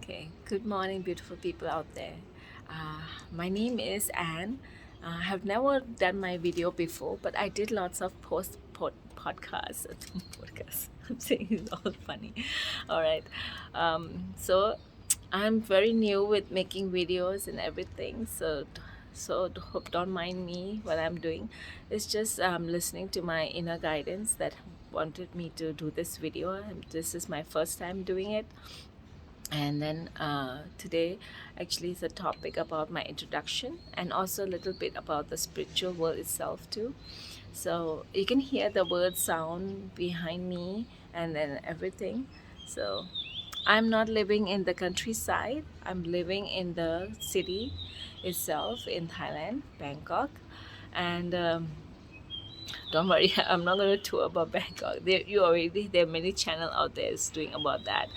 Okay, good morning, beautiful people out there. My name is Anne. I have never done my video before, but I did lots of podcasts. Podcasts. I'm saying it's all funny. All right. So I'm very new with making videos and everything. So hope don't mind me what I'm doing. It's just listening to my inner guidance that wanted me to do this video. And this is my first time doing it, and then today actually is a topic about my introduction and also a little bit about the spiritual world itself too. So you can hear the word sound behind me and then everything. So I'm not living in the countryside, I'm living in the city itself in Thailand, Bangkok. And don't worry, I'm not going to tour about Bangkok. There are many channel out there is doing about that.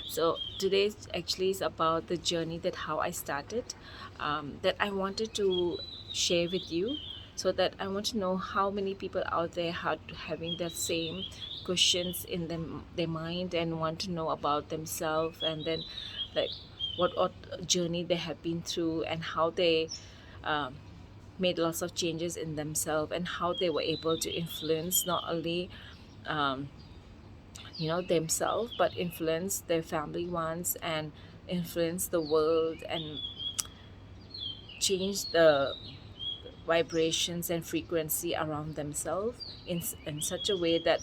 So today actually is about the journey, that how I started, that I wanted to share with you, so that I want to know how many people out there having that same questions in their mind and want to know about themselves, and then like what journey they have been through and how they um, made lots of changes in themselves, and how they were able to influence not only um, themselves, but influence their family ones and influence the world and change the vibrations and frequency around themselves in such a way that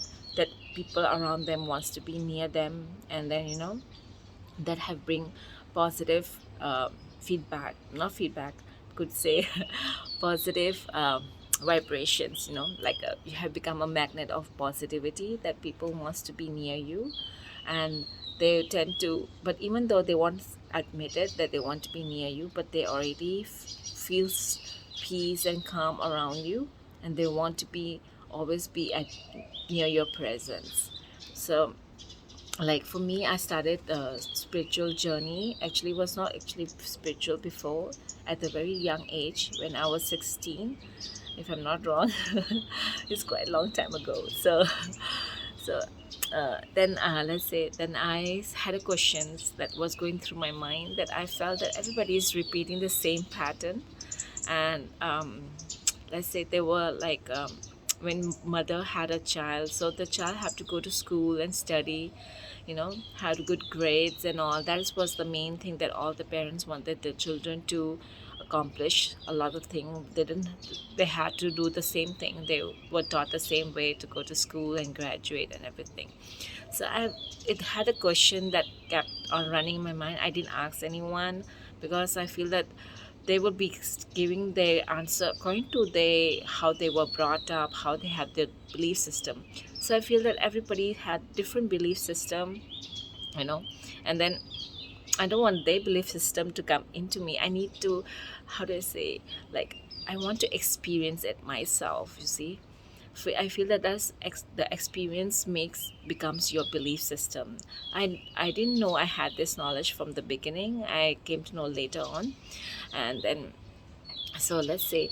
people around them wants to be near them, and then that have bring positive feedback, not feedback, could say positive vibrations, like you have become a magnet of positivity, that people wants to be near you. And they tend to, but even though they won't admit it that they want to be near you, but they already feels peace and calm around you, and they want to be always be at near your presence. So like for me, I started the spiritual journey, actually was not actually spiritual before, at a very young age when I was 16, if I'm not wrong. It's quite a long time ago. So then let's say then I had a questions that was going through my mind, that I felt that everybody is repeating the same pattern. And let's say they were like, when mother had a child, so the child had to go to school and study, had good grades and all. That was the main thing that all the parents wanted their children to accomplish. A lot of things they had to do the same thing, they were taught the same way to go to school and graduate and everything. So it had a question that kept on running in my mind. I didn't ask anyone, because I feel that they would be giving their answer according to how they were brought up, how they have their belief system. So I feel that everybody had different belief system, you know and then I don't want their belief system to come into me. I need to, how do I say, like, I want to experience it myself, you see. I feel that the experience becomes your belief system. I didn't know I had this knowledge from the beginning. I came to know later on. And then, so let's say,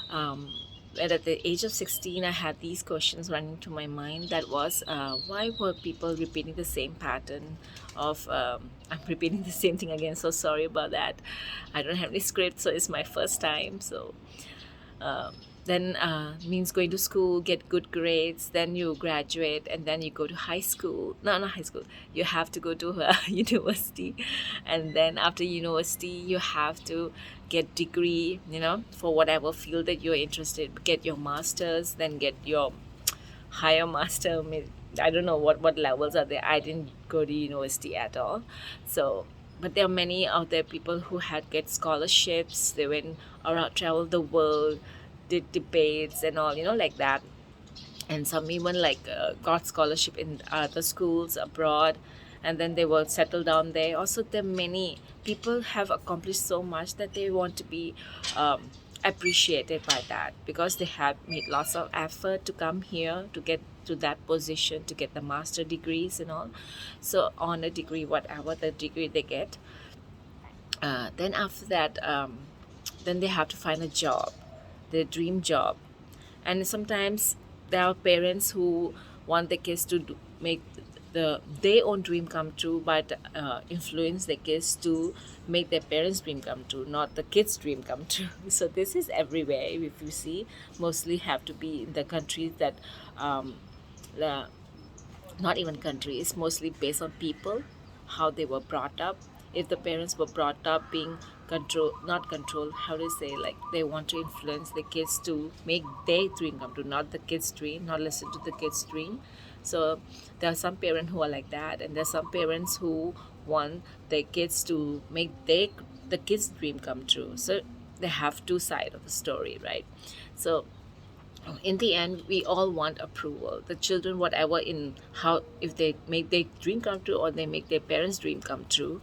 um, at the age of 16, I had these questions running to my mind. That was, why were people repeating the same pattern of, I'm repeating the same thing again, so sorry about that. I don't have any script, so it's my first time. So um, then means going to school, get good grades, then you graduate, and then you go to high school. No, not high school. You have to go to university, and then after university, you have to get degree. For whatever field that you're interested, get your masters, then get your higher master. I don't know what levels are there. I didn't go to university at all, so. But there are many out there people who had get scholarships. They went around, traveled the world, did debates and all, like that. And some even like got scholarship in other schools abroad, and then they will settle down there. Also, there are many people have accomplished so much that they want to be appreciated by that, because they have made lots of effort to come here to get to that position, to get the master degrees and all. So honor degree, whatever the degree they get, then after that, then they have to find a job, their dream job. And sometimes there are parents who want their kids to make their own dream come true, but influence their kids to make their parents' dream come true, not the kids' dream come true. So this is everywhere. If you see, mostly have to be in the countries that um, uh, not even countries, mostly based on people, how they were brought up. If the parents were brought up being control, not control, how to say, like they want to influence the kids to make their dream come true, not the kids' dream, not listen to the kids' dream. So there are some parents who are like that, and there are some parents who want their kids to make the kids' dream come true. So they have two sides of the story, right? So in the end we all want approval, the children, whatever, in how, if they make their dream come true or they make their parents dream come true,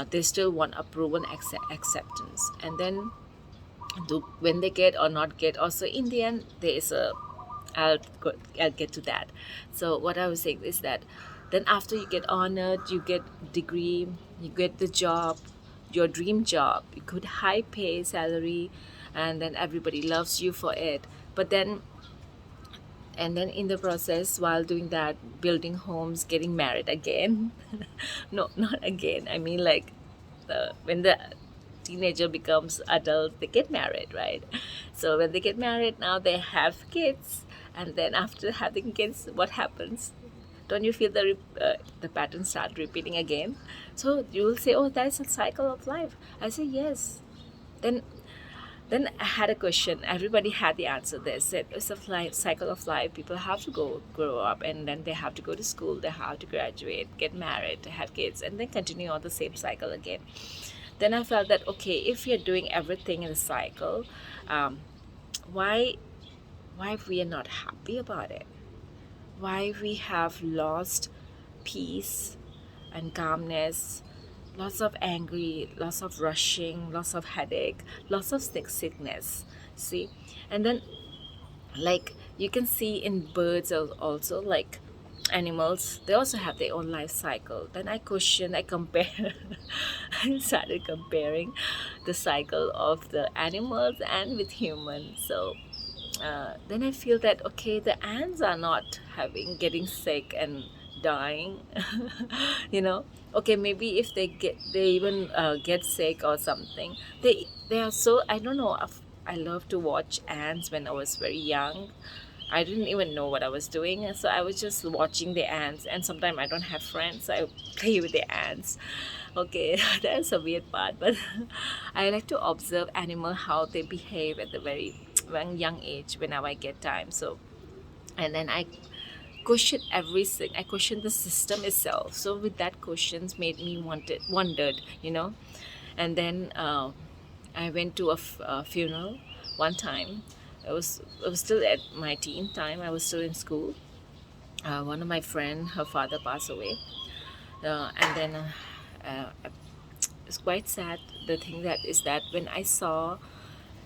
they still want approval and acceptance. And then when they get or not get, also in the end there is a, I'll get to that. So what I was saying is that then after you get honored, you get degree, you get the job, your dream job, you could high pay salary, and then everybody loves you for it. But then, and then in the process, while doing that, building homes, getting married again. No, not again, I mean, like, when the teenager becomes adult, they get married, right? So when they get married, now they have kids, and then after having kids, what happens? Don't you feel the pattern start repeating again? So you will say, oh, that's a cycle of life. I say yes. Then I had a question. Everybody had the answer. They said it's a cycle of life. People have to grow up, and then they have to go to school. They have to graduate, get married, have kids, and then continue on the same cycle again. Then I felt that, okay, if you're doing everything in a cycle, um, why we are not happy about it? Why we have lost peace and calmness, lots of angry, lots of rushing, lots of headache, lots of sickness. See, and then, like, you can see in birds also, like animals, they also have their own life cycle. Then I question, I compare. I started comparing the cycle of the animals and with humans. So then I feel that, okay, the ants are not getting sick and dying. you know okay, maybe if they even get sick or something, they are so, I don't know. I love to watch ants. When I was very young, I didn't even know what I was doing, so I was just watching the ants. And sometimes I don't have friends, so I play with the ants. Okay, that's a weird part, but I like to observe animal, how they behave at the very young age whenever I get time. So, and then I question everything. I question the system itself. So with that, questions made me wondered, and then I went to a funeral one time. I was still at my teen time. I was still in school. One of my friend, her father passed away, and then it's quite sad. The thing that is that when I saw,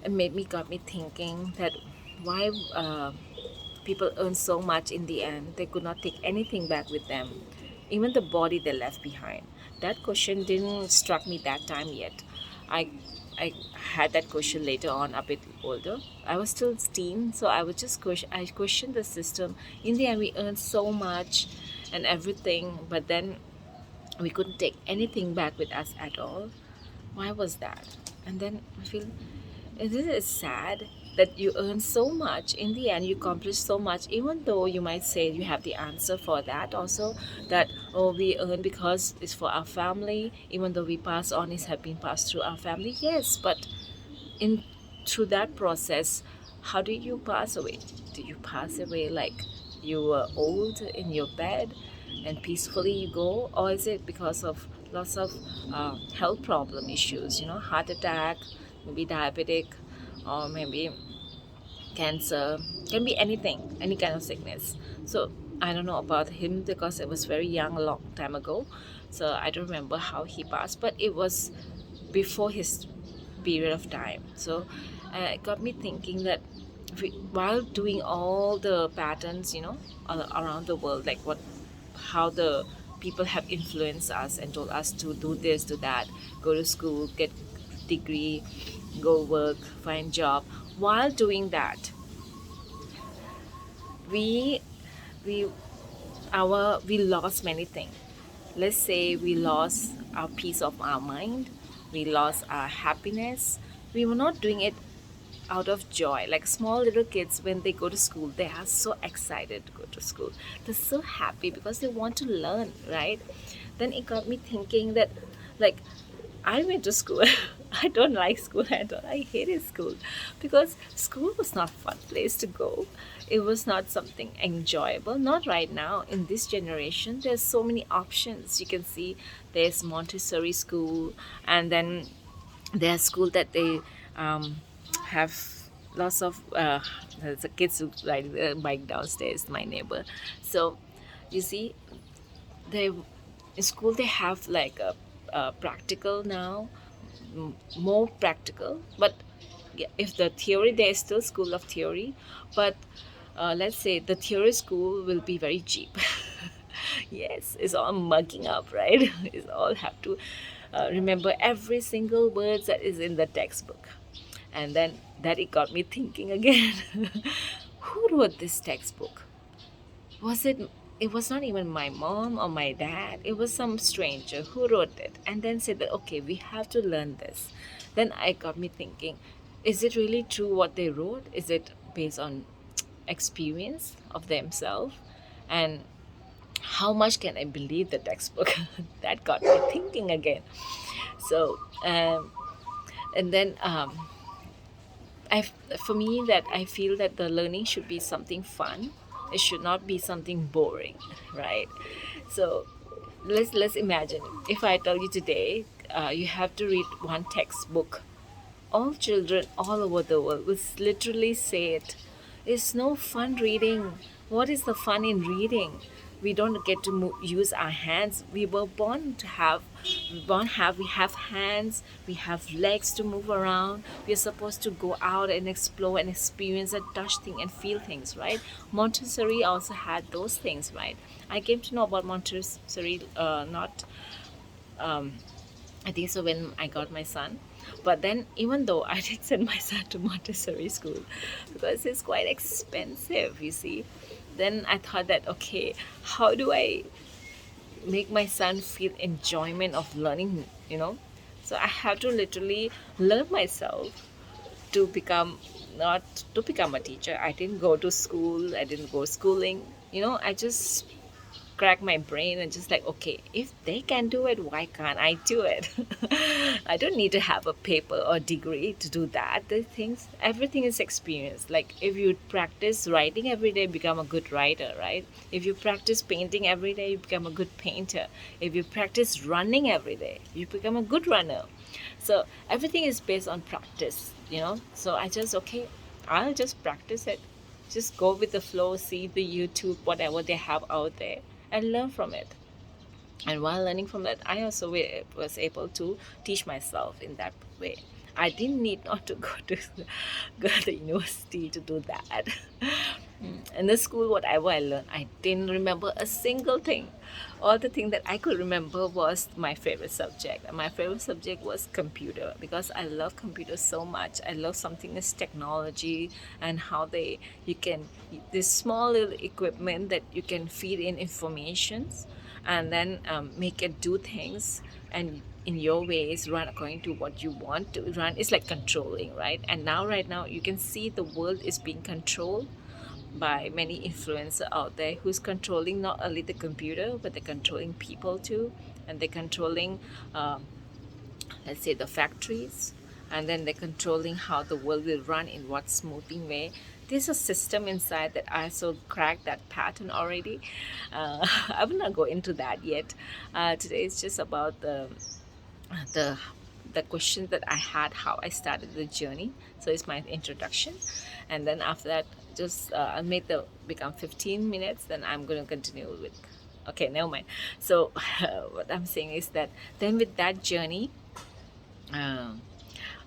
it got me thinking that why people earn so much in the end, they could not take anything back with them, even the body they left behind. That question didn't struck me that time yet. I i had that question later on, a bit older. I was still teen, so I questioned the system. In the end, we earned so much and everything, but then we couldn't take anything back with us at all. Why was that? And then I feel, this is sad that you earn so much. In the end, you accomplish so much, even though you might say you have the answer for that also, that, oh, we earn because it's for our family, even though we pass on, it have been passed through our family. Yes, but in through that process, how do you pass away? Do you pass away like you were old in your bed and peacefully you go, or is it because of lots of health problem issues, heart attack, maybe diabetic, or maybe cancer, can be anything, any kind of sickness. So I don't know about him because it was very young, a long time ago, so I don't remember how he passed, but it was before his period of time. So it got me thinking that while doing all the patterns, around the world, like how the people have influenced us and told us to do this, do that, go to school, get degree, go work, find job. While doing that, we we we lost many things. Let's say we lost our peace of our mind, we lost our happiness. We were not doing it out of joy. Like small little kids, when they go to school, they are so excited to go to school. They're so happy because they want to learn, right? Then it got me thinking that, like, I went to school. I don't like school at all. I hated school because school was not a fun place to go. It was not something enjoyable. Not right now. In this generation, there's so many options. You can see there's Montessori school, and then there's school that they have lots of there's a kids who ride the bike downstairs, my neighbor. So you see, they in school they have like a practical now, more practical. But yeah, if the theory, there is still school of theory, but let's say the theory school will be very cheap. Yes, it's all mugging up, right? It's all have to remember every single word that is in the textbook. And then that it got me thinking again. Who wrote this textbook? Was it was not even my mom or my dad. It was some stranger who wrote it and then said that, okay, we have to learn this. Then I got me thinking, is it really true what they wrote? Is it based on experience of themselves? And how much can I believe the textbook? That got me thinking again. So and then I, for me, that I feel that the learning should be something fun. It should not be something boring, right? So let's imagine if I tell you today, you have to read one textbook. All children all over the world will literally say it. It's no fun reading. What is the fun in reading? We don't get to use our hands. We were born to have, we have hands, we have legs to move around. We are supposed to go out and explore and experience and touch things and feel things, right? Montessori also had those things, right? I came to know about Montessori not I think so when I got my son. But then, even though I did send my son to Montessori school because it's quite expensive, you see, then I thought that, okay, how do I make my son feel enjoyment of learning, you know? So I have to literally learn myself to become, not to become a teacher. I didn't go to school, I didn't go schooling, I just crack my brain and just like, okay, if they can do it, why can't I do it? I don't need to have a paper or degree to do that. The things, everything is experience. Like if you practice writing every day, become a good writer, right? If you practice painting every day, you become a good painter. If you practice running every day, you become a good runner. So everything is based on practice, so I just, okay, I'll just practice it, just go with the flow, see the YouTube, whatever they have out there, and learn from it. And while learning from that, I also was able to teach myself in that way. I didn't need not to go to the university to do that. In the school, whatever I learned, I didn't remember a single thing. All the thing that I could remember was my favorite subject. And my favorite subject was computer because I love computers so much. I love something as technology and how you can, this small little equipment that you can feed in informations and then make it do things and in your ways run according to what you want to run. It's like controlling, right? And now right now you can see the world is being controlled by many influencers out there who's controlling not only the computer but they're controlling people too, and they're controlling let's say the factories, and then they're controlling how the world will run in what smoothing way. There's a system inside that I so cracked that pattern already. I will not go into that yet. Today is just about the the questions that I had, how I started the journey. So it's my introduction, and then after that, just I'll make the become 15 minutes. Then I'm going to continue with. Okay, never mind. So what I'm saying is that then with that journey, um,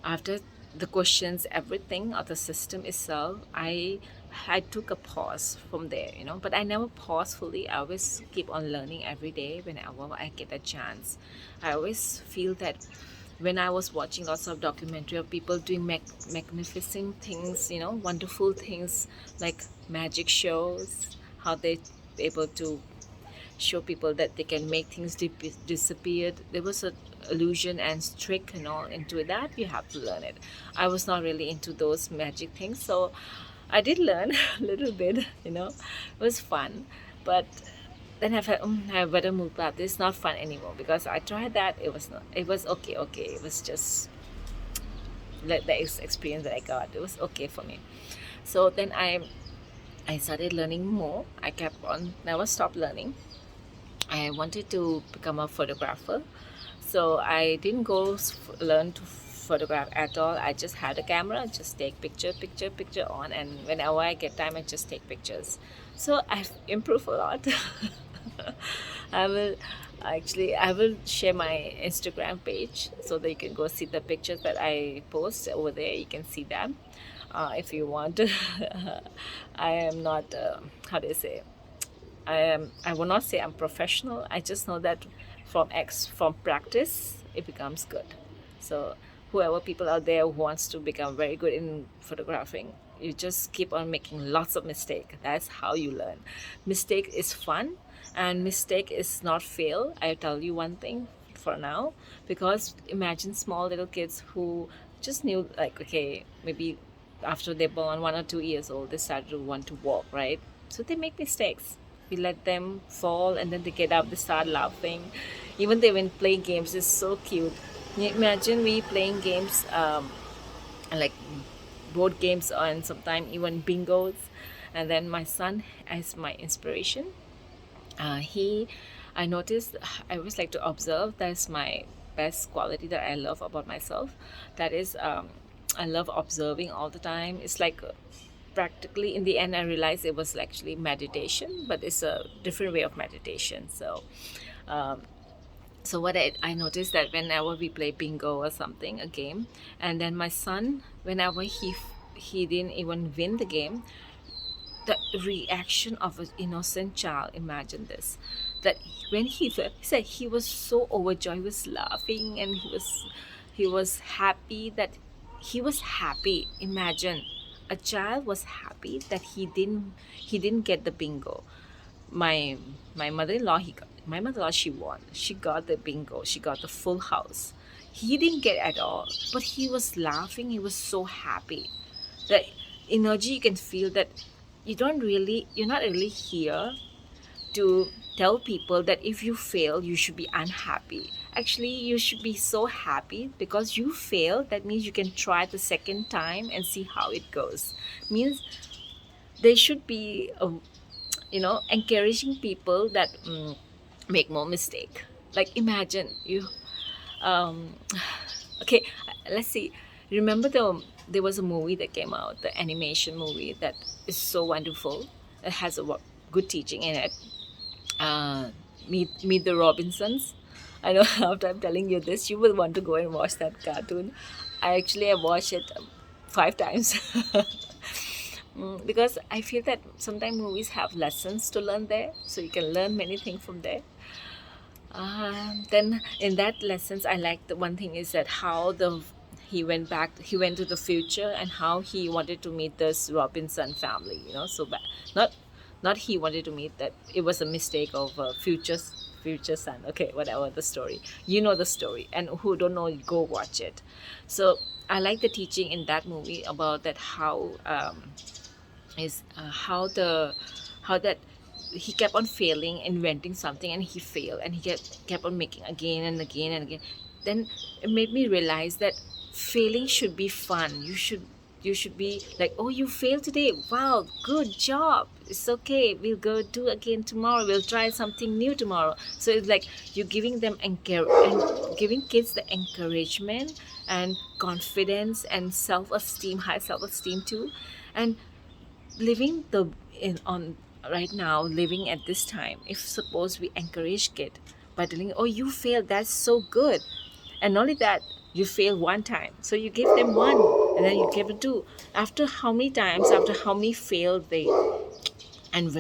after the questions, everything of the system itself, I took a pause from there, but I never pause fully. I always keep on learning every day whenever I get a chance. I always feel that when I was watching lots of documentary of people doing magnificent things, wonderful things like magic shows, how they able to show people that they can make things disappear. There was a illusion and trick and all into that. You have to learn it. I was not really into those magic things, so I did learn a little bit. It was fun, but then I felt, I better move back. This is not fun anymore, because I tried that. It was not. It was okay. Okay, it was just the experience that I got. It was okay for me. So then I started learning more. I kept on, never stopped learning. I wanted to become a photographer, so I didn't go learn to photograph at all. I just had a camera, just take picture on, and whenever I get time, I just take pictures. So I've improved a lot. I will share my Instagram page so that you can go see the pictures that I post over there. You can see them if you want. I am not, how do you say, I will not say I'm professional. I just know that from practice it becomes good. So whoever people out there who wants to become very good in photographing, you just keep on making lots of mistakes. That's how you learn. Mistake is fun, and mistake is not fail. I tell you one thing for now, because imagine small little kids who just knew, like, okay, maybe after they're born 1 or 2 years old, they start to want to walk, right? So they make mistakes. We let them fall, and then they get up, they start laughing. Even they when play games, it's so cute. Imagine we playing games, like board games, and sometimes even bingos. And then my son as my inspiration. He I noticed, I always like to observe. That's my best quality that I love about myself. That is, I love observing all the time. It's like, practically in the end I realized it was actually meditation, but it's a different way of meditation. So what I noticed that whenever we play bingo or something, a game, and then my son, whenever he didn't even win the game, the reaction of an innocent child, imagine this, that when he said he was so overjoyed, he was laughing, and he was happy, that he was happy. Imagine, a child was happy that he didn't get the bingo. My mother-in-law, my mother-in-law, she won. She got the bingo. She got the full house. He didn't get at all, but he was laughing. He was so happy. The energy, you can feel that you're not really here to tell people that if you fail, you should be unhappy. Actually, you should be so happy because you failed. That means you can try the second time and see how it goes. Means they should be, encouraging people that make more mistake. Like, imagine you, um, okay, let's see. Remember there was a movie that came out, the animation movie that is so wonderful. It has a good teaching in it. uh, Meet the Robinsons. I know after I'm telling you this, you will want to go and watch that cartoon. I watched it 5 times. Because I feel that sometimes movies have lessons to learn there, so you can learn many things from there. Then in that lessons, I like the one thing is that how he went to the future, and how he wanted to meet this Robinson family. So not he wanted to meet, that it was a mistake of future son. Okay, whatever the story, the story, and who don't know, go watch it. So I like the teaching in that movie about that, how is how that he kept on failing, inventing something, and he failed, and he kept on making again and again and again. Then it made me realize that failing should be fun. You should be like, oh, you failed today, wow, good job, it's okay, we'll go do again tomorrow, we'll try something new tomorrow. So it's like you're giving them and giving kids the encouragement and confidence and self-esteem, high self-esteem too. And living the in on right now, living at this time, if suppose we encourage kid by telling, oh, you failed, that's so good, and not only that, you fail one time, so you give them one, and then you give it two. After how many times, after how many fail they, and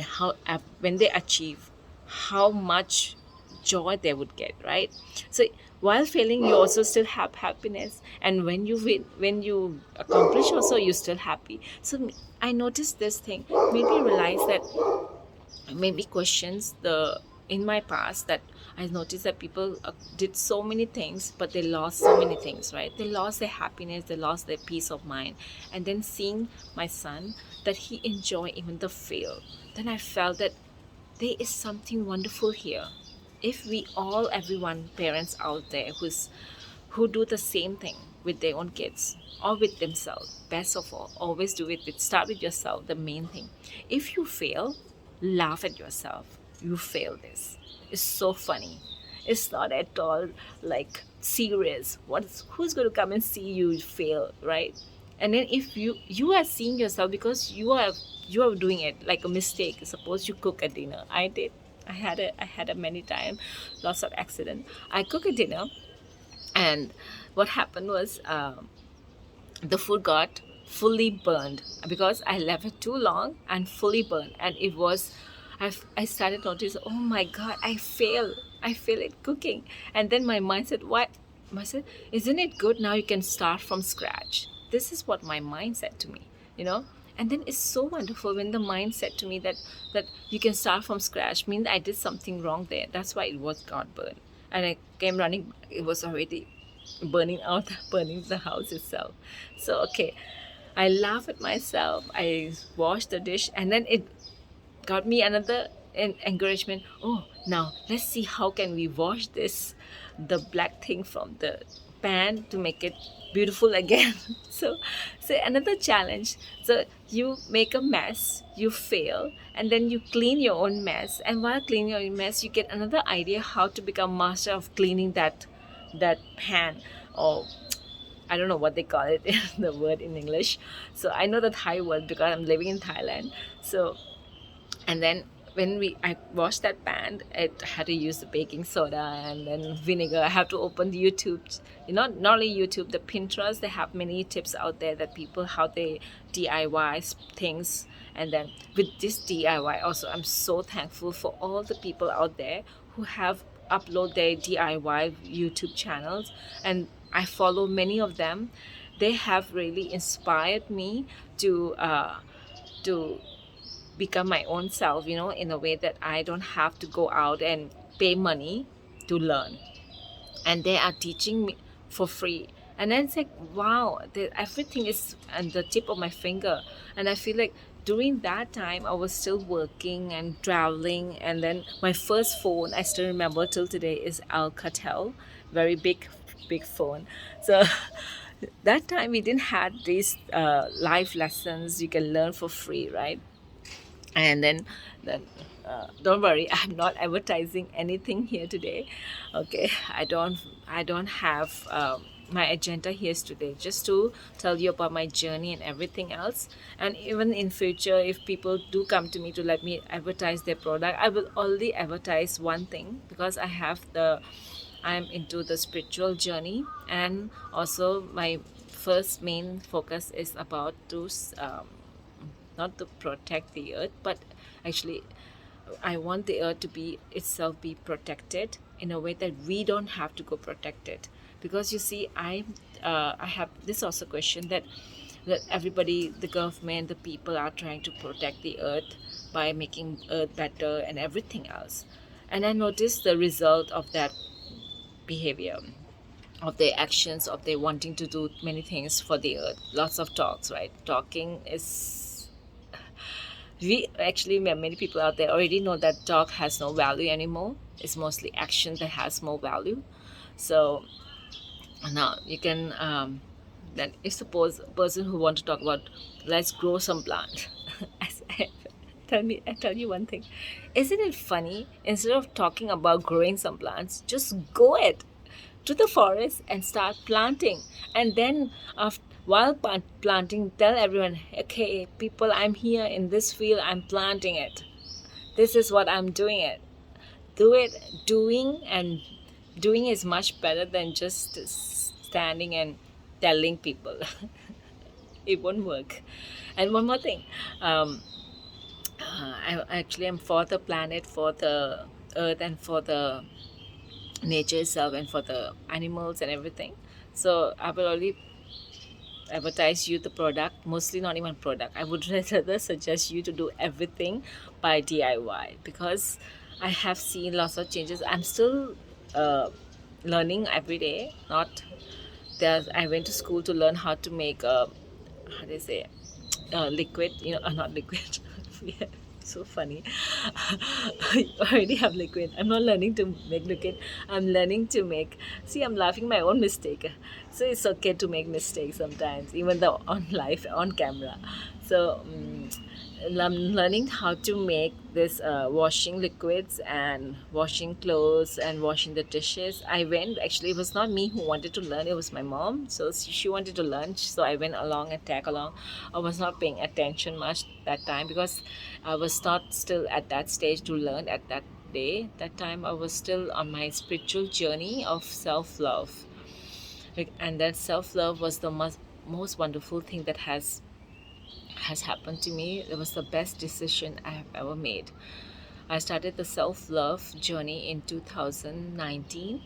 when they achieve, how much joy they would get, right? So while failing, you also still have happiness, and when you win, when you accomplish also, you're still happy. So I noticed this thing, made me realize that, made me questions the in my past that I noticed that people did so many things, but they lost so many things, right? They lost their happiness, they lost their peace of mind. And then seeing my son, that he enjoy even the fail, then I felt that there is something wonderful here. If we all, everyone, parents out there who do the same thing with their own kids or with themselves, best of all, always do it with, start with yourself, the main thing. If you fail, laugh at yourself. You fail this. It's so funny. It's not at all like serious. Who's going to come and see you fail, right? And then if you are seeing yourself, because you are doing it like a mistake. Suppose you cook a dinner. I did. I had a many time, lots of accident. I cook a dinner, and what happened was, the food got fully burned because I left it too long and fully burned. And it was, I started noticing, oh my God, I fail at cooking. And then my mind said, what? I said, isn't it good now you can start from scratch? This is what my mind said to me, you know. And then it's so wonderful when the mind said to me that you can start from scratch, means I did something wrong there. That's why it was got burned. And I came running, it was already burning out, burning the house itself. So okay, I laugh at myself, I wash the dish, and then it got me another encouragement. Oh, now let's see how can we wash this, the black thing from the pan, to make it beautiful again. So another challenge. So you make a mess, you fail, and then you clean your own mess, and while cleaning your own mess, you get another idea how to become master of cleaning that pan, or I don't know what they call it, the word in English. So I know the Thai word because I'm living in Thailand. So, and then when I washed that pan, it had to use the baking soda and then vinegar. I have to open the YouTube, not only YouTube, the Pinterest. They have many tips out there that people, how they DIY things. And then with this DIY also, I'm so thankful for all the people out there who have upload their DIY YouTube channels, and I follow many of them. They have really inspired me to become my own self, in a way that I don't have to go out and pay money to learn. And they are teaching me for free. And then it's like, wow, everything is at the tip of my finger. And I feel like during that time, I was still working and traveling. And then my first phone, I still remember till today, is Alcatel, very big phone. So that time we didn't have these live lessons you can learn for free, right? And then don't worry, I'm not advertising anything here today. Okay, I don't have my agenda here today, just to tell you about my journey and everything else. And even in future, if people do come to me to let me advertise their product, I will only advertise one thing, because I'm into the spiritual journey. And also my first main focus is about to not to protect the earth, but actually I want the earth to be itself be protected in a way that we don't have to go protect it. Because you see, I have this also question that everybody, the government, the people are trying to protect the earth by making earth better and everything else. And I noticed the result of that behavior, of their actions, of their wanting to do many things for the earth. Lots of talks, right? Talking is, we actually, many people out there already know that talk has no value anymore. It's mostly action that has more value. So now you can, then if suppose a person who want to talk about, let's grow some plant. I tell you one thing, isn't it funny, instead of talking about growing some plants, just go it to the forest and start planting. And then while planting, tell everyone, okay people, I'm here in this field, I'm planting it, this is what I'm doing it. Do it. Doing is much better than just standing and telling people. It won't work. And one more thing, I actually am for the planet, for the earth, and for the nature itself, and for the animals and everything. So I will only advertise you the product, mostly not even product. I would rather suggest you to do everything by DIY, because I have seen lots of changes. I'm still learning every day. Not there. I went to school to learn how to make how do you say liquid. Not liquid. Yeah, so funny. I already have liquid. I'm not learning to make liquid. I'm learning to make. See, I'm laughing my own mistake. So it's okay to make mistakes sometimes, even though on live, on camera. So. I'm learning how to make this washing liquids and washing clothes and washing the dishes. I went, actually, it was not me who wanted to learn, it was my mom. So she wanted to learn, so I went along and tag along. I was not paying attention much that time because I was not still at that stage to learn at that day. That time I was still on my spiritual journey of self-love. And that self-love was the most wonderful thing that has happened to me. It was the best decision I have ever made. I started the self-love journey in 2019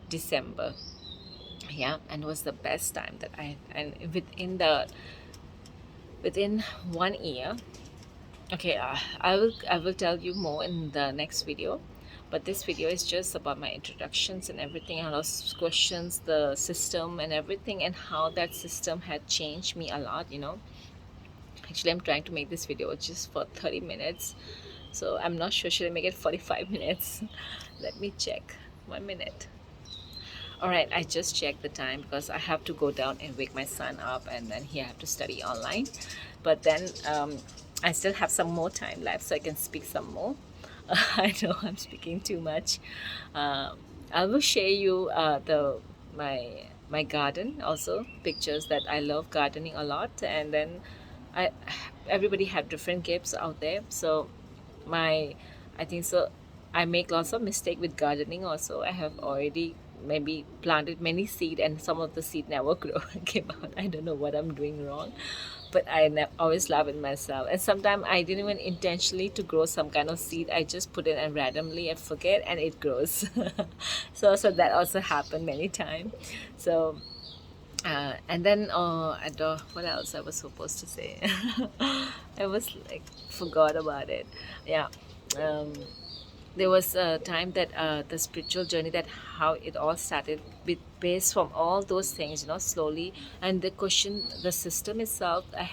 December. Yeah, and it was the best time that and within 1 year. Okay, I will tell you more in the next video, but this video is just about my introductions and everything, and those questions, the system and everything, and how that system had changed me a lot. Actually, I'm trying to make this video just for 30 minutes, so I'm not sure, should I make it 45 minutes? Let me check. 1 minute. All right, I just checked the time because I have to go down and wake my son up, and then he have to study online. But then I still have some more time left, so I can speak some more. I know I'm speaking too much. I will share you my garden, also pictures that I love gardening a lot. And then I everybody have different gifts out there, so my I think so I make lots of mistake with gardening also. I have already maybe planted many seed, and some of the seed never grow came out. I don't know what I'm doing wrong, but always laugh at myself. And sometimes I didn't even intentionally to grow some kind of seed. I just put it and randomly I forget and it grows. So that also happened many times. So and then what else I was supposed to say? I was like forgot about it. Yeah. um, there was a time that the spiritual journey, that how it all started with based from all those things, slowly. And the question, the system itself, uh,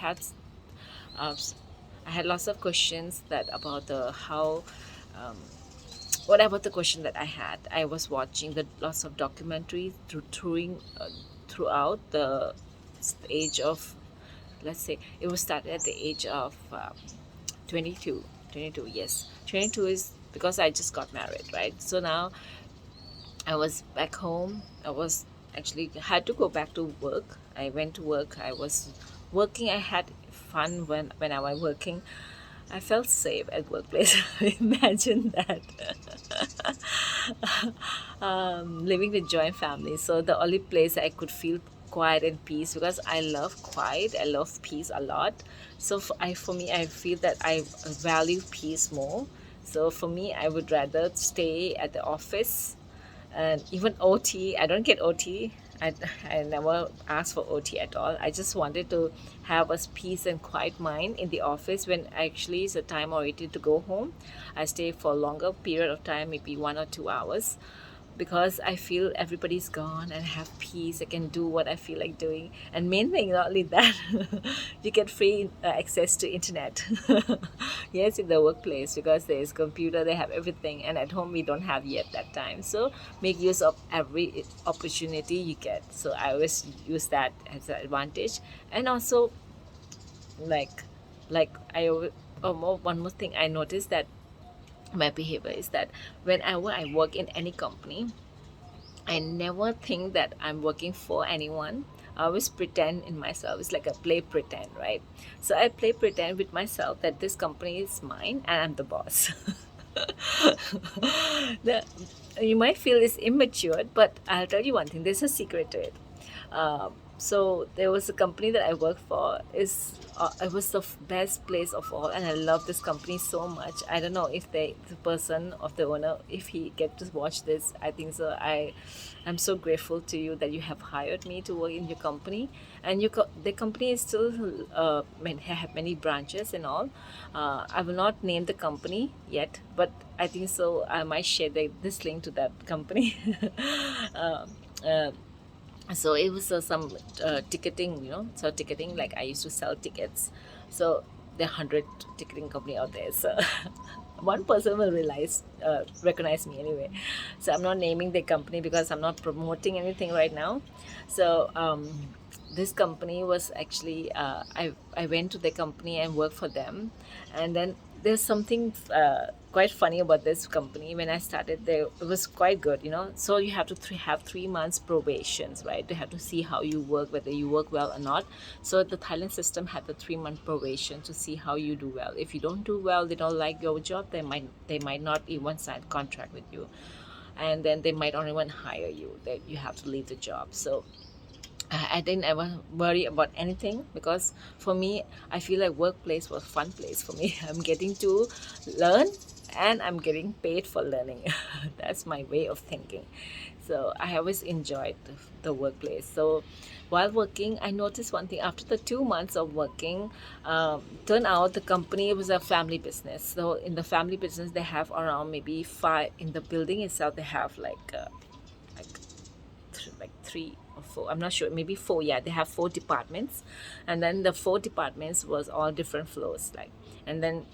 I had lots of questions that about the how um, what about the question that I had. I was watching the lots of documentaries throughout the age of, let's say, it was started at the age of 22. 22, yes, 22 is because I just got married, right? So now I was back home. I was actually had to go back to work. I went to work. I was working. I had fun when I was working. I felt safe at workplace. Imagine that. Living with joint family. So the only place I could feel quiet and peace, because I love quiet, I love peace a lot. So for me, I feel that I value peace more. So for me, I would rather stay at the office. And even OT, I don't get OT. I never asked for OT at all. I just wanted to have a peace and quiet mind in the office. When actually it's a time already to go home, I stay for a longer period of time, maybe 1 or 2 hours, because I feel everybody's gone and I have peace. I can do what I feel like doing. And main thing, not only that, you get free access to internet. Yes, in the workplace, because there is computer, they have everything, and at home we don't have yet that time. So make use of every opportunity you get. So I always use that as an advantage. And also, like I always, one more thing I noticed that my behavior is that whenever I work in any company, I never think that I'm working for anyone. I always pretend in myself. It's like a play pretend, right? So I play pretend with myself that this company is mine and I'm the boss. the, you might feel it's immature, but I'll tell you one thing, there's a secret to it. So there was a company that I worked for. It was the best place of all, and I love this company so much. I don't know if the person of the owner, if he get to watch this. I think so. I'm so grateful to you that you have hired me to work in your company, and the company is still have many branches and all. I will not name the company yet, but I think so. I might share this link to that company. uh, uh, so it was some ticketing, so ticketing, like I used to sell tickets. So there are 100 ticketing company out there, so one person will recognize me anyway. So I'm not naming the company because I'm not promoting anything right now. So this company was actually, I went to the company and worked for them. And then there's something quite funny about this company. When I started there, it was quite good, so you have to have 3 months probations, right? They have to see how you work, whether you work well or not. So the Thailand system had the 3-month probation to see how you do well. If you don't do well, they don't like your job, they might not even sign contract with you, and then they might not even hire you, that you have to leave the job. So I didn't ever worry about anything, because for me, I feel like workplace was fun place for me. I'm getting to learn, and I'm getting paid for learning. That's my way of thinking. So I always enjoyed the workplace. So while working, I noticed one thing. After the 2 months of working, turned out the company was a family business. So in the family business, they have around maybe 5 in the building itself. They have like like 3 or 4, I'm not sure, maybe 4. Yeah, they have 4 departments, and then the 4 departments was all different floors, like. And then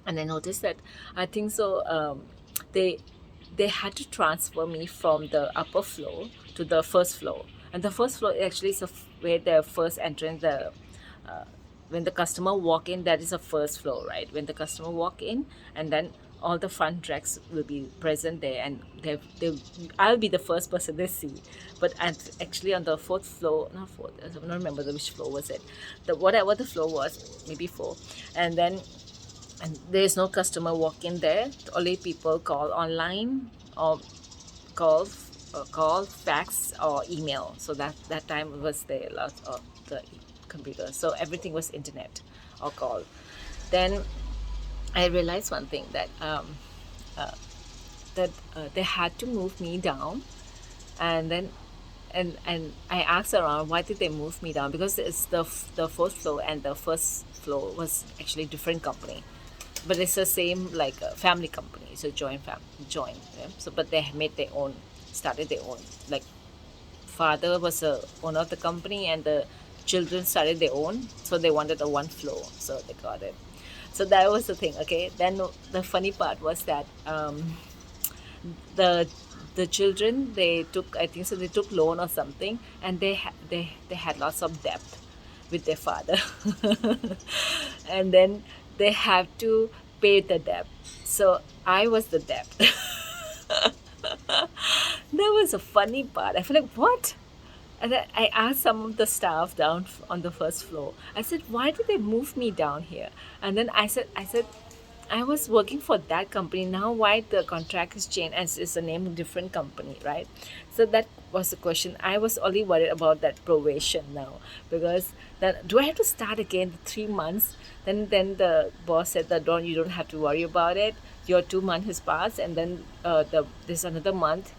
and I noticed that, I think so, they they had to transfer me from the upper floor to the first floor. And the first floor actually is where the first entrance, uh, when the customer walk in, that is the first floor, right? When the customer walk in, and then all the front racks will be present there, and I'll be the first person they see. But actually on the fourth floor, not fourth, I don't remember which floor was it, whatever the floor was, maybe 4. And then and there's no customer walk in there. Only people call online, or call fax, or email. So that time was the lot of the computer. So everything was internet or call. Then I realized one thing, uh, that they had to move me down. And then and I asked around, why did they move me down, because it's the fourth floor and the first floor was actually different company, but it's the same, like a family company. So joint, yeah? So but they made their own, started their own, like father was a owner of the company, and the children started their own, so they wanted a one floor, so they got it. So that was the thing. Okay, then the funny part was that, the the children, they took, I think so, they took loan or something, and they had lots of debt with their father. And then they have to pay the debt. So I was the debt. That was a funny part. I feel like, what? And then I asked some of the staff down on the first floor. I said, why did they move me down here? And then I said, I was working for that company. Now why the contract is changed, and it's a name of different company, right? So that was the question. I was only worried about that probation now, because then do I have to start again the 3 months? Then the boss said that, you don't have to worry about it. Your 2 months has passed, and then there's another month.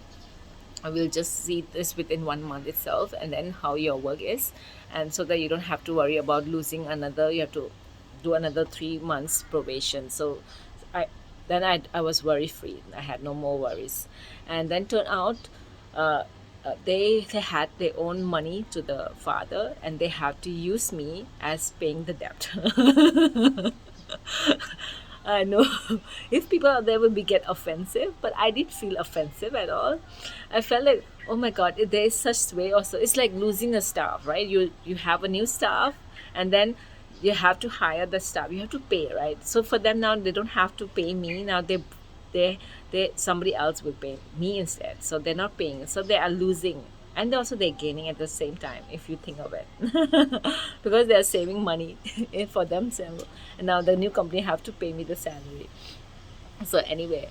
I will just see this within 1 month itself, and then how your work is, and so that you don't have to worry about losing another. You have to do another 3 months probation. So, I I was worry free. I had no more worries, and then turned out, they had their own money to the father, and they have to use me as paying the debt. I know if people out there will be get offensive, but I didn't feel offensive at all. I felt like, oh my god, there is such way also. It's like losing a staff, right? You have a new staff, and then you have to hire the staff. You have to pay, right? So for them now, they don't have to pay me. Now they somebody else will pay me instead. So they're not paying. So they are losing, and also they're gaining at the same time, if you think of it. Because they're saving money for themselves, and now the new company have to pay me the salary. So anyway,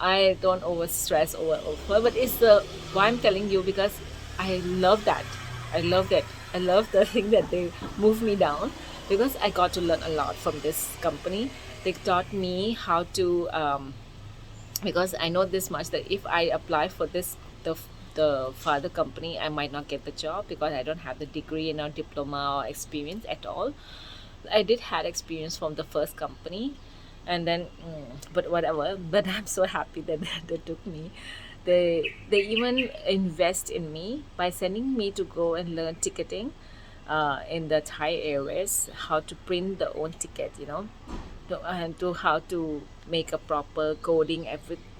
I don't over stress over, but it's the why I'm telling you, because I love that. I love that. I love the thing that they moved me down, because I got to learn a lot from this company. They taught me how to, because I know this much, that if I apply for the father company, I might not get the job because I don't have the degree and or diploma or experience at all. I did had experience from the first company, and then but whatever. But I'm so happy that they took me. They even invest in me by sending me to go and learn ticketing, in the Thai Airways, how to print the own ticket, and to how to make a proper coding,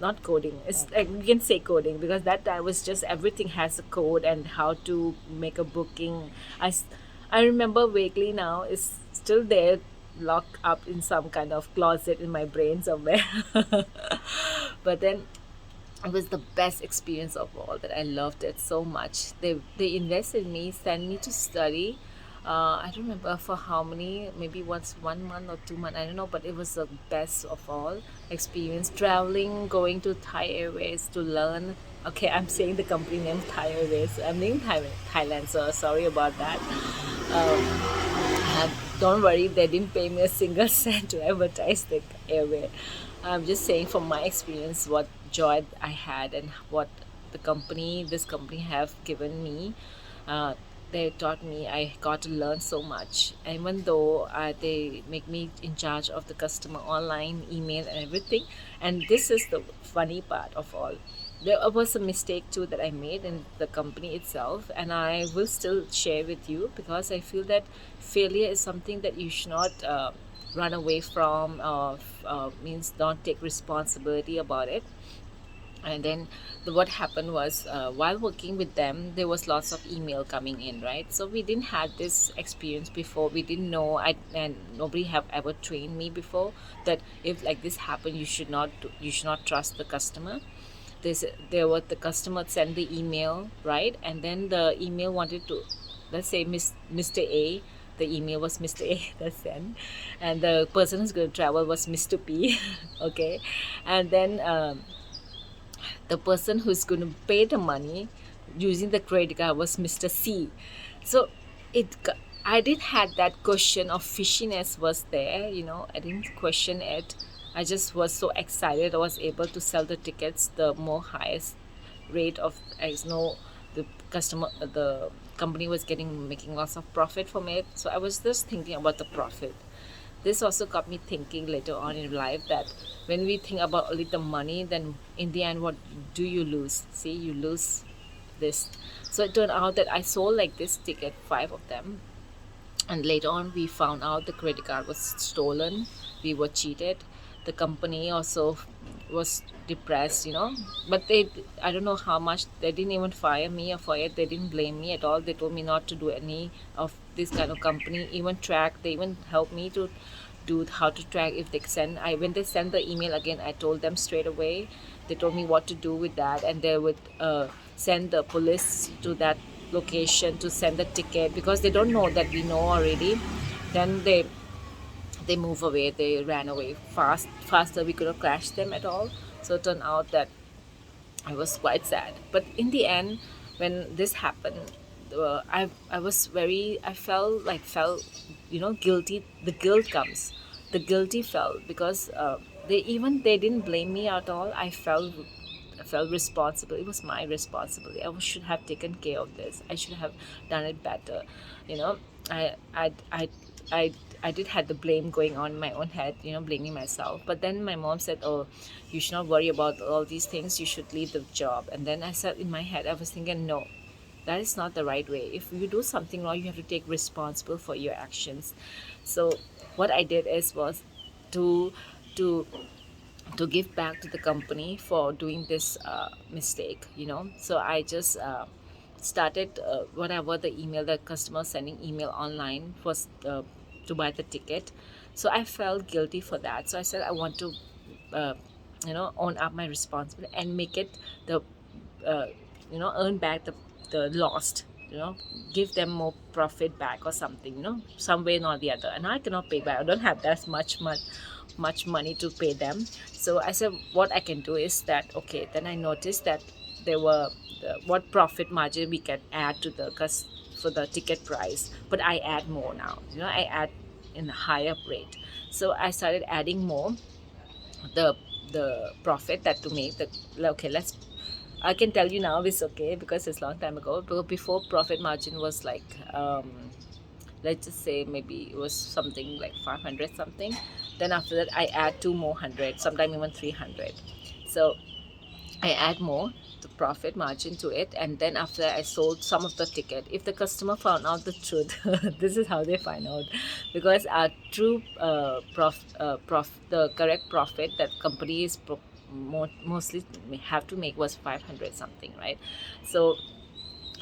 not coding, it's like we can say coding, because that time was just everything has a code, and how to make a booking. I remember vaguely now, it's still there, locked up in some kind of closet in my brain somewhere. But then it was the best experience of all, that I loved it so much. They invested in me, sent me to study. I don't remember for how many, maybe once 1 month or 2 months, I don't know, but it was the best of all experience. Traveling, going to Thai Airways to learn. Okay, I'm saying the company name Thai Airways. I'm in Thailand, so sorry about that. Don't worry, they didn't pay me a single cent to advertise the airway. I'm just saying from my experience what joy I had, and what this company have given me. Uh, they taught me, I got to learn so much. Even though they make me in charge of the customer online, email, and everything. And this is the funny part of all. There was a mistake too that I made in the company itself, and I will still share with you, because I feel that failure is something that you should not run away from, means don't take responsibility about it. And then what happened was, while working with them, there was lots of email coming in, right? So we didn't had this experience before. We didn't know, and nobody have ever trained me before, that if like this happened, you should not trust the customer. There was the customer sent the email, right? And then the email wanted to, let's say, Mr. A. The email was Mr. A that sent, and the person who's going to travel was Mr. P. Okay, and then the person who's going to pay the money using the credit card was Mr. C. So it I did had that question of fishiness was there, I didn't question it. I just was so excited. I was able to sell the tickets the more highest rate of, as know, the the company was making lots of profit from it. So I was just thinking about the profit. This also got me thinking later on in life, that when we think about only the money, then in the end, what do you lose? See, you lose this. So it turned out that I sold like this ticket, 5 of them, and later on we found out the credit card was stolen. We were cheated. The company also was depressed, but I don't know how much. They didn't even fire me or for it. They didn't blame me at all. They told me not to do any of this kind of company, even track. They even helped me to do how to track. If they send I When they send the email again, I told them straight away. They told me what to do with that, and they would send the police to that location to send the ticket, because they don't know that we know already. Then they move away. They ran away faster. We could not crash them at all. So it turned out that I was quite sad. But in the end, when this happened, I felt guilty. The guilt comes. The guilty felt, because they didn't blame me at all. I felt responsible. It was my responsibility. I should have taken care of this. I should have done it better. You know, I I I I I did had the blame going on in my own head, blaming myself. But then my mom said, "Oh, you should not worry about all these things. You should leave the job." And then I said in my head, I was thinking, no, that is not the right way. If you do something wrong, you have to take responsible for your actions. So what I did was to to to give back to the company for doing this mistake. So I just started, whatever the email, the customer sending email online was, to buy the ticket. So I felt guilty for that. So I said I want to uh, own up my responsibility and make it the uh, earn back the lost, give them more profit back or something, some way or the other. And I cannot pay back. I don't have that much money to pay them. So I said what I can do is that, okay, then I noticed that there were what profit margin we can add to the for the ticket price, but I add more now. I add in a higher rate. So I started adding more. The profit that to make the okay, I can tell you now it's okay because it's a long time ago. But before, profit margin was like let's just say maybe it was something like 500 something. Then after that I add 2 more 100, sometimes even 300. So I add more the profit margin to it, and then after that I sold some of the ticket. If the customer found out the truth, this is how they find out, because our true the correct profit that company is mostly have to make was 500 something, right? So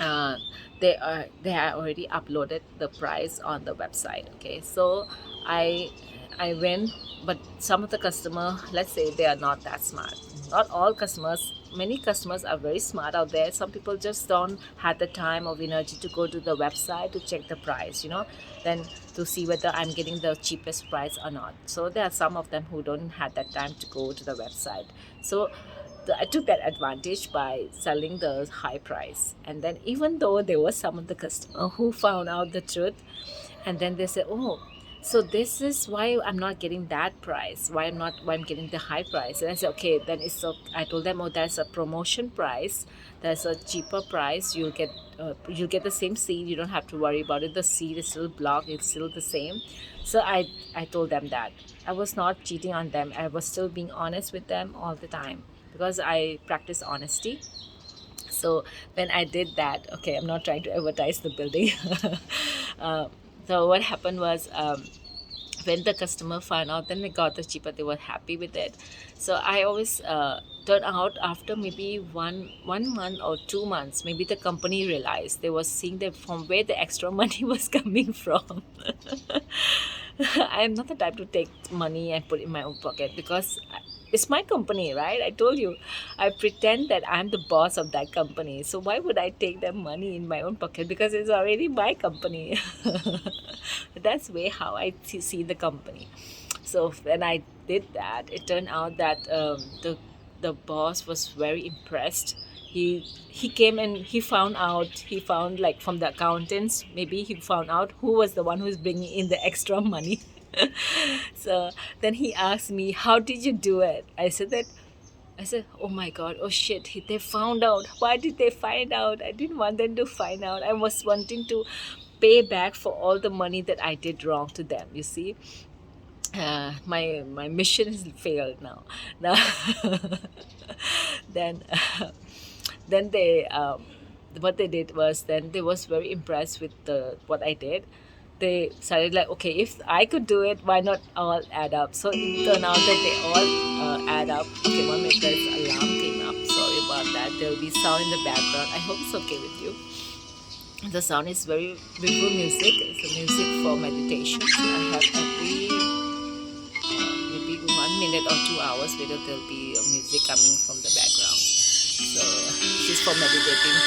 uh, they are already uploaded the price on the website. Okay, so I I went, but some of the customer, let's say they are not that smart. Not all customers. Many customers are very smart out there. Some people just don't have the time or energy to go to the website to check the price, then to see whether I'm getting the cheapest price or not. So there are some of them who don't have that time to go to the website. So I took that advantage by selling the high price. And then even though there was some of the customer who found out the truth, and then they said, oh, so this is why I'm not getting that price, why I'm getting the high price. And I said, okay, then it's so I told them, oh, there's a promotion price, there's a cheaper price. You'll get the same seat, you don't have to worry about it, the seat is still blocked, it's still the same. So I told them that I was not cheating on them, I was still being honest with them all the time, because I practice honesty. So when I did that, okay, I'm not trying to advertise the building. uh, so what happened was, when the customer found out, then they got the cheaper, they were happy with it. So I always turn out after maybe one month or 2 months, maybe the company realized, they were seeing that from where the extra money was coming from. I'm not the type to take money and put it in my own pocket, because it's my company, right? I told you, I pretend that I'm the boss of that company. So why would I take that money in my own pocket? Because it's already my company. That's way how I see the company. So when I did that, it turned out that the boss was very impressed. He came and he found like from the accountants, maybe he found out who was the one who's bringing in the extra money. So then he asked me, how did you do it? I said, oh my God, oh shit, they found out. Why did they find out? I didn't want them to find out. I was wanting to pay back for all the money that I did wrong to them, you see. My mission has failed now. Then then they what they did was, then they was very impressed with what I did. They started like, okay, if I could do it, why not all add up? So it turned out that they all add up. Okay, 1 minute, there's alarm came up, sorry about that. There'll be sound in the background, I hope it's okay with you. The sound is very beautiful music. It's a music for meditation. I have every maybe 1 minute or 2 hours later, there'll be music coming from the background. So this is for meditating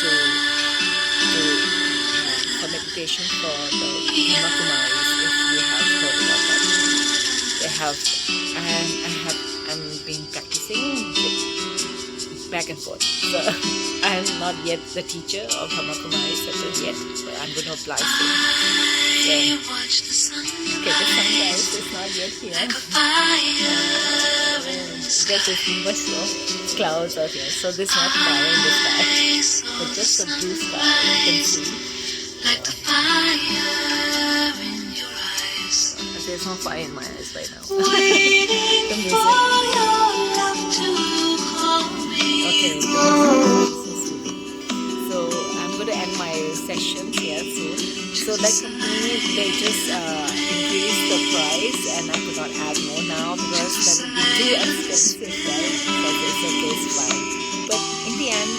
for meditation for the Brahma Kumaris. If you have heard about that, they have, I'm been practicing back and forth. So I'm not yet the teacher of Brahma Kumaris yet, but I'm going to apply soon. So, okay, the sun guys is not yet here. There's a much clouds out here, so there's not fire in the sky, but just a blue sky you can see. There's no fire in my eyes right now. The music. Okay, the music is so soothing. So I'm going to end my sessions here soon. So that company, they just increased the price, and I could not add more now because that would be too expensive, right? But it's okay, it's fine. But in the end,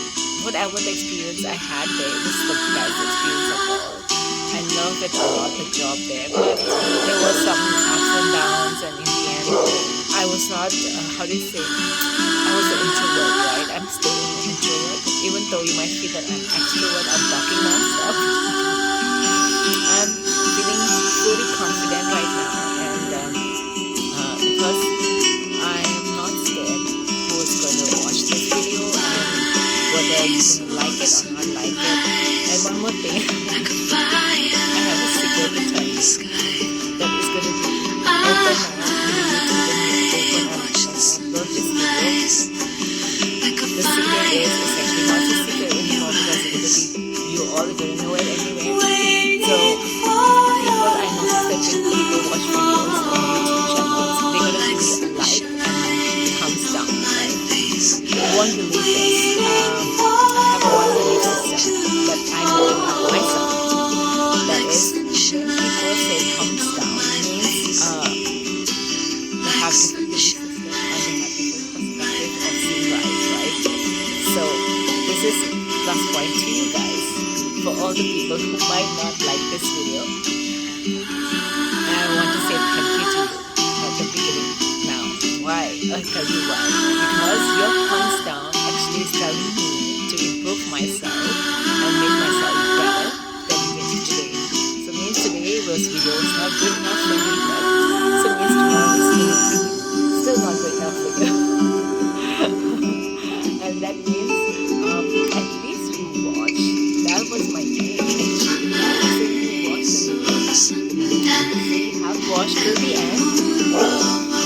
whatever the experience I had there, it was the best experience of all. I loved it a lot, the job there, but there was some ups and downs, and in the end, I was not, how do you say, I was an introvert, right? I'm still an introvert, even though you might feel that I'm extrovert, I'm talking non-stop. I'm feeling very confident right now, and because I am not scared who is going to watch this video, and whether you can like it or not like it. And one more thing. it comes down means they have different belief system and they have different perspective of seeing life, right? So this is plus point to you guys. For all the people who might not like this video, I want to say thank you to you at the beginning. Now, why? I'll tell you why. Because your thumbs down actually is telling me to improve myself and make myself better than it is today. So means today was video is not good enough for you, but so means tomorrow is still not good enough for you. And that means at least you watch. That was my aim actually. So you watch the video. So you have watched till the end,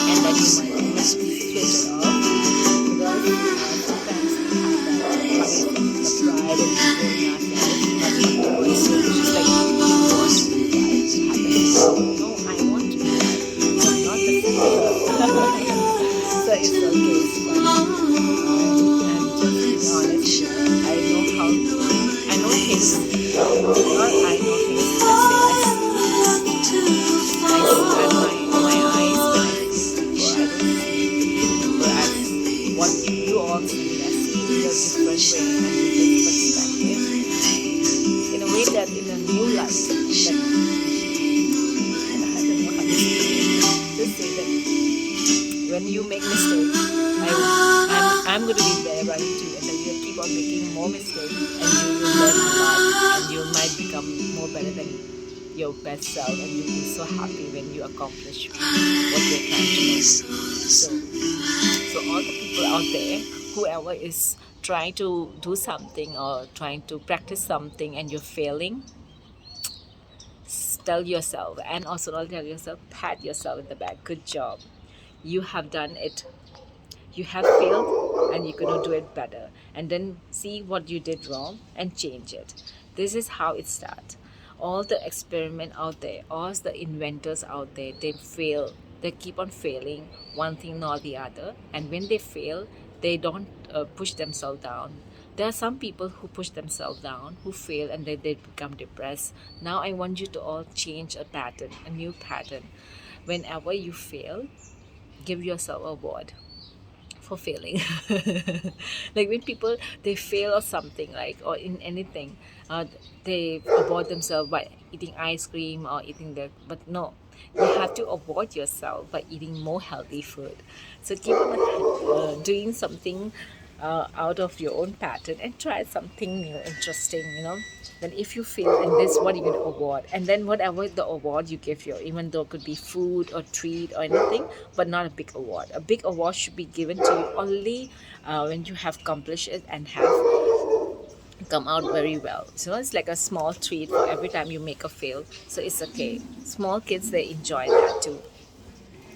and then you might switch it off because sometimes we have that coming from the pride and ego in ourselves, and so it's just like you want to be right, you have this no, I want to be right, I'm not the failure. So it's okay, it's fine. I'm just being honest here. I know things, not I know things, let's say I spread my eyes when I see people. I don't see people as what you all see. I see in a different way and different perspective. In a way that in a new light. That, I don't know how to say it. Just say that when you make mistakes, I'm going to be there running to you, and then you'll keep on making more mistakes, and you will learn a lot, and you might become more better than your best self, and you'll be so happy when you accomplish what you're trying to make. So all the people out there, whoever is trying to do something or trying to practice something and you're failing, tell yourself, and also not tell yourself, pat yourself in the back. Good job. You have done it. You have failed and you're going to do it better. And then see what you did wrong and change it. This is how it starts. All the experiment out there, all the inventors out there, they fail. They keep on failing, one thing or the other. And when they fail, they don't push themselves down. There are some people who push themselves down, who fail, and then they become depressed. Now I want you to all change a pattern, a new pattern. Whenever you fail, give yourself a award for failing. Like when people they fail or something, like, or in anything, they abort themselves by eating ice cream or eating that. But no, you have to avoid yourself by eating more healthy food. So keep on doing something out of your own pattern and try something new, interesting, then if you fail in this, what you going to award, and then whatever the award you give your, even though it could be food or treat or anything, but not a big award. A big award should be given to you only when you have accomplished it and have come out very well. So it's like a small treat for every time you make a fail. So it's okay. Small kids, they enjoy that too.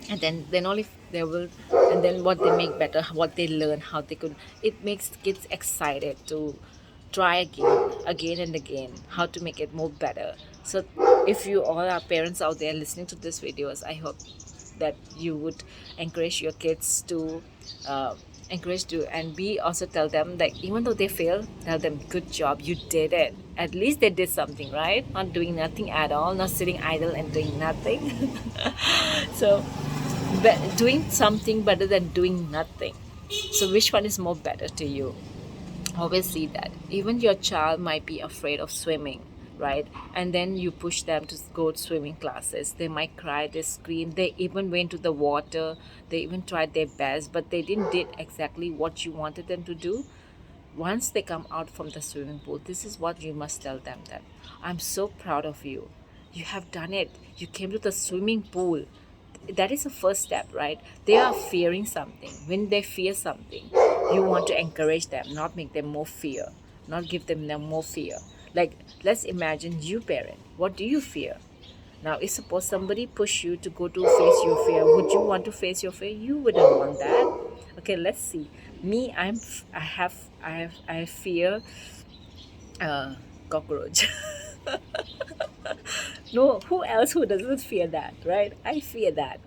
And then only they will, and then what they make better, what they learn, how they could, it makes kids excited to try again and again, how to make it more better. So if you all are parents out there listening to these videos, I hope that you would encourage your kids to encourage to, and be also tell them that even though they fail, tell them good job, you did it. At least they did something, right? Not doing nothing at all, not sitting idle and doing nothing. So doing something better than doing nothing. So which one is more better to you? Always see that. Even your child might be afraid of swimming, right? And then you push them to go to swimming classes. They might cry, they scream, they even went to the water, they even tried their best, but they didn't did exactly what you wanted them to do. Once they come out from the swimming pool, this is what you must tell them, that I'm so proud of you. You have done it. You came to the swimming pool. That is the first step, right? They are fearing something. When they fear something, you want to encourage them, not make them more fear, not give them more fear. Like, let's imagine you parent. What do you fear? Now, if suppose somebody push you to go to face your fear, would you want to face your fear? You wouldn't want that. Okay, let's see. Me, I fear cockroach. No, who else who doesn't fear that, right? I fear that.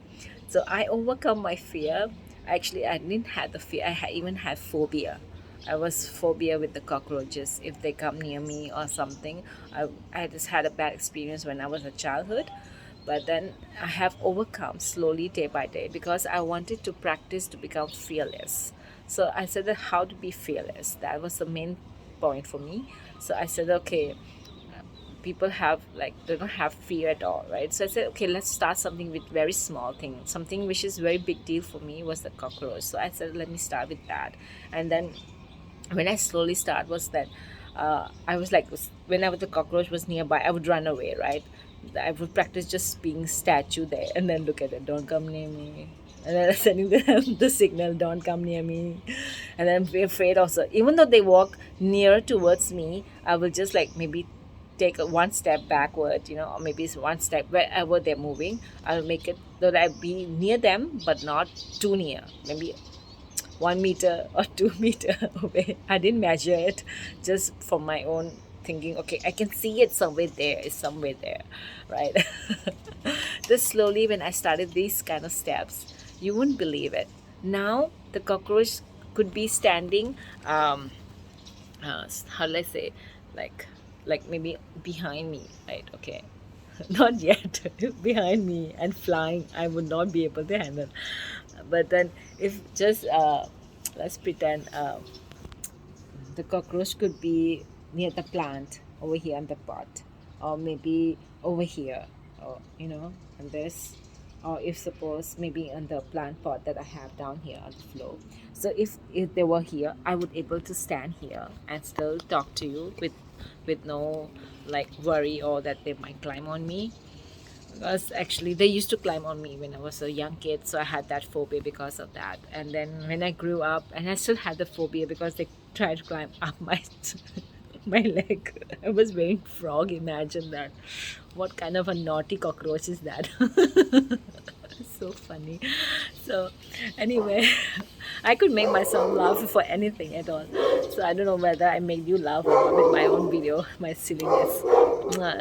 So I overcome my fear. Actually, I didn't have the fear. Even had phobia. I was phobia with the cockroaches. If they come near me or something, I just had a bad experience when I was a childhood. But then I have overcome slowly day by day because I wanted to practice to become fearless. So I said that how to be fearless, that was the main point for me. So I said, okay, people have like they don't have fear at all, right? So I said, okay, let's start something with very small thing. Something which is very big deal for me was the cockroach. So I said, let me start with that. And then when I slowly start was that I was like, whenever the cockroach was nearby, I would run away, right? I would practice just being statue there and then look at it, don't come near me. And then sending them the signal, don't come near me. And then be afraid also. Even though they walk near towards me, I will just like maybe take one step backward, or maybe it's one step wherever they're moving. I'll make it that I be near them, but not too near. Maybe 1 meter or 2 meter away. I didn't measure it, just for my own thinking. Okay, I can see it somewhere there. It's somewhere there, right? Just slowly, when I started these kind of steps, you wouldn't believe it. Now the cockroach could be standing. How do I say, like, maybe behind me, right? Okay, not yet behind me and flying. I would not be able to handle. But then, if just let's pretend the cockroach could be near the plant over here in the pot, or maybe over here, or and this, or if suppose maybe on the plant pot that I have down here on the floor. So if they were here, I would able to stand here and still talk to you with no like worry or that they might climb on me, because actually they used to climb on me when I was a young kid, so I had that phobia because of that. And then when I grew up, and I still had the phobia because they tried to climb up my my leg. I was wearing frog. Imagine that. What kind of a naughty cockroach is that? So funny. So anyway, I could make myself laugh for anything at all. So I don't know whether I made you laugh or not with my own video, my silliness.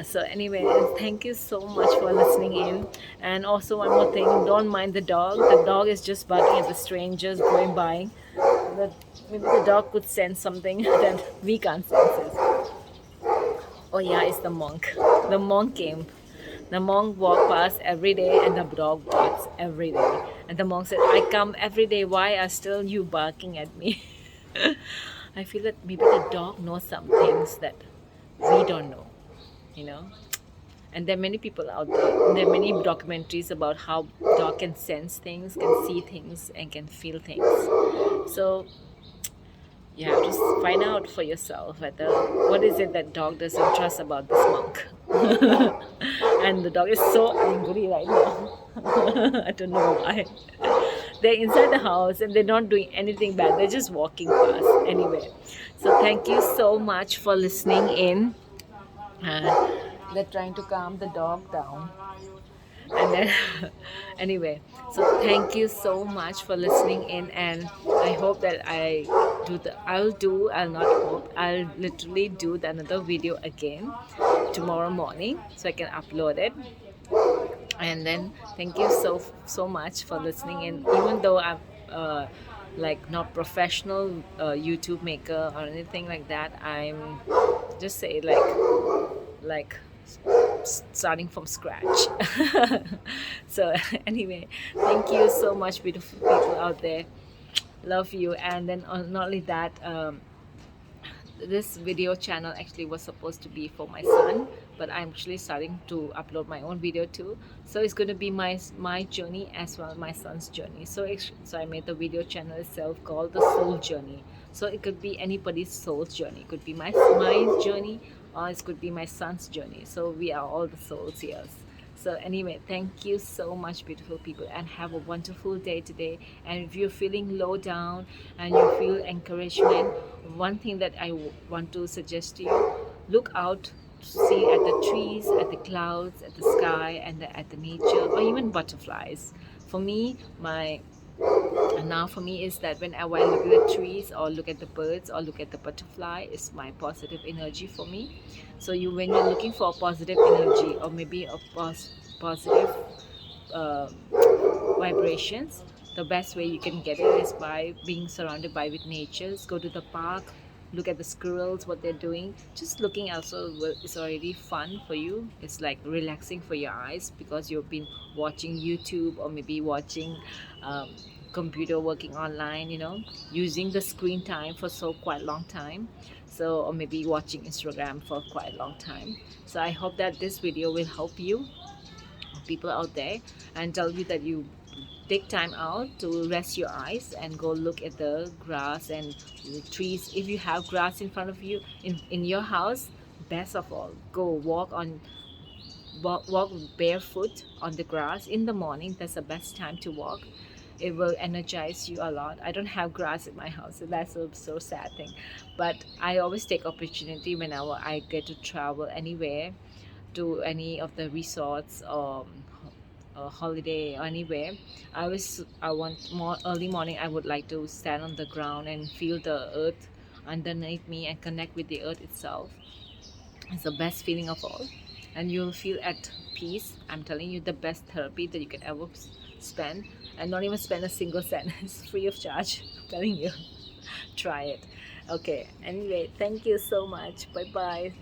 So anyway, thank you so much for listening in. And also one more thing, don't mind the dog. The dog is just barking at the strangers going by. But maybe the dog could sense something that we can't sense it. Oh yeah, it's the monk. The monk came. The monk walked past every day and the dog barks every day. And the monk said, I come every day, why are still you barking at me? I feel that maybe the dog knows some things that we don't know, you know. And there are many people out there. There are many documentaries about how dog can sense things, can see things, and can feel things. So you have to find out for yourself whether what is it that dog doesn't trust about this monk. And the dog is so angry right now. I don't know why. They're inside the house and they're not doing anything bad. They're just walking past anyway. So thank you so much for listening in. They're trying to calm the dog down. And then anyway, so thank you so much for listening in, and I hope that I'll not hope, I'll literally do another video again tomorrow morning so I can upload it. And then thank you so much for listening in, even though I'm like not professional YouTube maker or anything like that. I'm just say like starting from scratch. So anyway, thank you so much, beautiful people out there. Love you. And then not only that, this video channel actually was supposed to be for my son, but I'm actually starting to upload my own video too. So it's going to be my journey as well, my son's journey. So I made the video channel itself called the Soul Journey. So it could be anybody's soul's journey. It could be my journey, or it could be my son's journey. So we are all the souls here. So anyway, thank you so much, beautiful people, and have a wonderful day today. And if you're feeling low down and you feel encouragement, one thing that I want to suggest to you, look out to see at the trees, at the clouds, at the sky, and at the nature, or even butterflies. For me, for me is that whenever I look at the trees or look at the birds or look at the butterfly, it's my positive energy for me. So when you're looking for a positive energy or maybe a positive uh, vibrations, the best way you can get it is by being surrounded by with natures. Go to the park, look at the squirrels, what they're doing. Just looking also is already fun for you. It's like relaxing for your eyes because you've been watching YouTube or maybe watching um, computer, working online, using the screen time for so quite long time. So, or maybe watching Instagram for quite a long time. So I hope that this video will help you, people out there, and tell you that you take time out to rest your eyes and go look at the grass and the trees. If you have grass in front of you in your house, best of all, go walk barefoot on the grass in the morning. That's the best time to walk. It will energize you a lot. I don't have grass in my house, so that's so sad thing. But I always take opportunity whenever I get to travel anywhere, to any of the resorts or holiday or anywhere. I want more early morning. I would like to stand on the ground and feel the earth underneath me and connect with the earth itself. It's the best feeling of all, and you'll feel at peace. I'm telling you, the best therapy that you can ever spend, and not even spend a single cent. It's free of charge. I'm telling you, try it. Okay. Anyway, thank you so much. Bye bye.